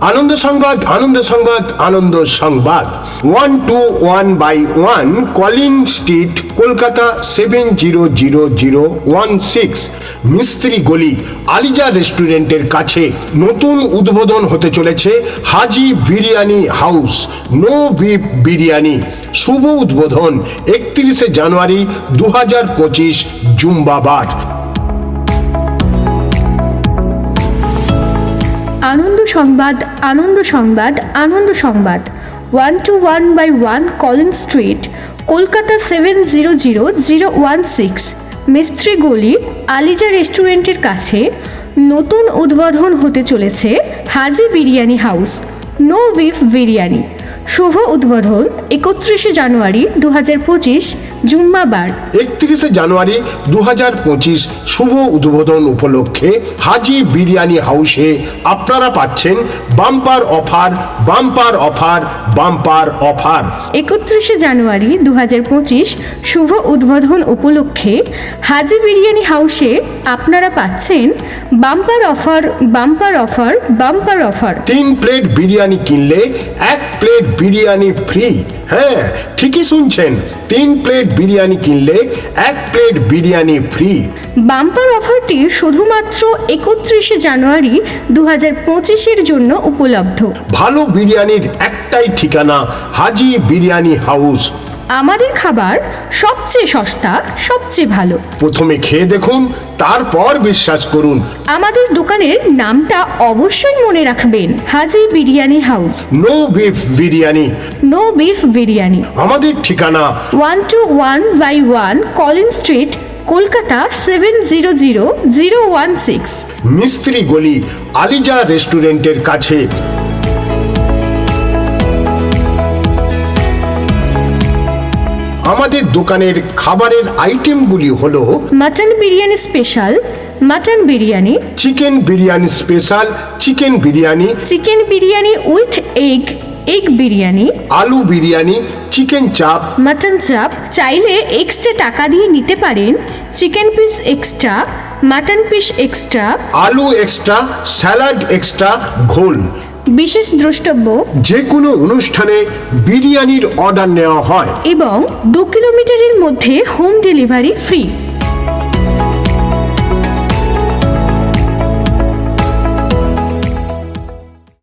আনন্দ সংবাদ, আনন্দ সংবাদ, আনন্দ সংবাদ। 121/1 কলিন স্ট্রিট, কলকাতা 700016, মিস্ত্রি গলি, আলিজা রেস্টুরেন্টের কাছে নতুন উদ্বোধন হতে চলেছে Haji biryani house, no beef biryani. শুভ উদ্বোধন 31শে জানুয়ারি 2025 জুম্বাবার। আনন্দ সংবাদ, আনন্দ সংবাদ, আনন্দ সংবাদ। 121/1 কলিন স্ট্রিট, কলকাতা 700016, মিস্ত্রি গলি, আলিজা রেস্টুরেন্টের কাছে নতুন উদ্বোধন হতে চলেছে Haji biryani house, no beef biryani. শুভ উদ্বোধন 31শে জানুয়ারি 2025 জুম্মাবার। 31শে জানুয়ারি 2025 শুভ উদ্বোধন উপলক্ষে হাজি বিরিয়ানি হাউসে আপনারা পাচ্ছেন bumper offer, bumper offer, bumper offer. 31শে জানুয়ারি 2025 শুভ উদ্বোধন উপলক্ষে হাজি বিরিয়ানি হাউসে আপনারা পাচ্ছেন bumper offer, bumper offer, bumper offer. 3 plate biryani কিনলে 1 প্লেট বিরিয়ানি ফ্রি। হ্যাঁ, ঠিকই শুনছেন, 3 প্লেট বিরিয়ানি কিনলে 1 প্লেট বিরিয়ানি ফ্রি। বাম্পার অফারটি শুধুমাত্র 31শে জানুয়ারি 2025-এর জন্য উপলব্ধ। ভালো বিরিয়ানির একটাই ঠিকানা, হাজি বিরিয়ানি হাউস। আমাদের খাবার সবচেয়ে সস্তা, সবচেয়ে ভালো। প্রথমে খেয়ে দেখুন, তারপর বিশ্বাস করুন। আমাদের দোকানের নামটা অবশ্যই মনে রাখবেন, Haji biryani house, no beef biryani. No beef biryani. আমাদের ঠিকানা 121/1 কলিন স্ট্রিট, কলকাতা 700016, মিস্ত্রি গলি, আলিজা রেস্টুরেন্টের কাছে। আমাদের দোকানের খাবারের আইটেমগুলি হলো mutton biryani special, mutton biryani, chicken biryani special, chicken biryani, chicken biryani with egg, egg biryani, আলু বিরিয়ানি, চিকেন চাপ, মাটন চাপ। চাইলে এক্সট্রা টাকা দিয়ে নিতে পারেন chicken piece extra, mutton piece extra, আলু এক্সট্রা, স্যালাড এক্সট্রা, ঘোল। বিশেষ দ্রষ্টব্য, যে কোনো অনুষ্ঠানে বিরিয়ানির অর্ডার নেওয়া হয় এবং 2 কিলোমিটারের মধ্যে হোম ডেলিভারি ফ্রি।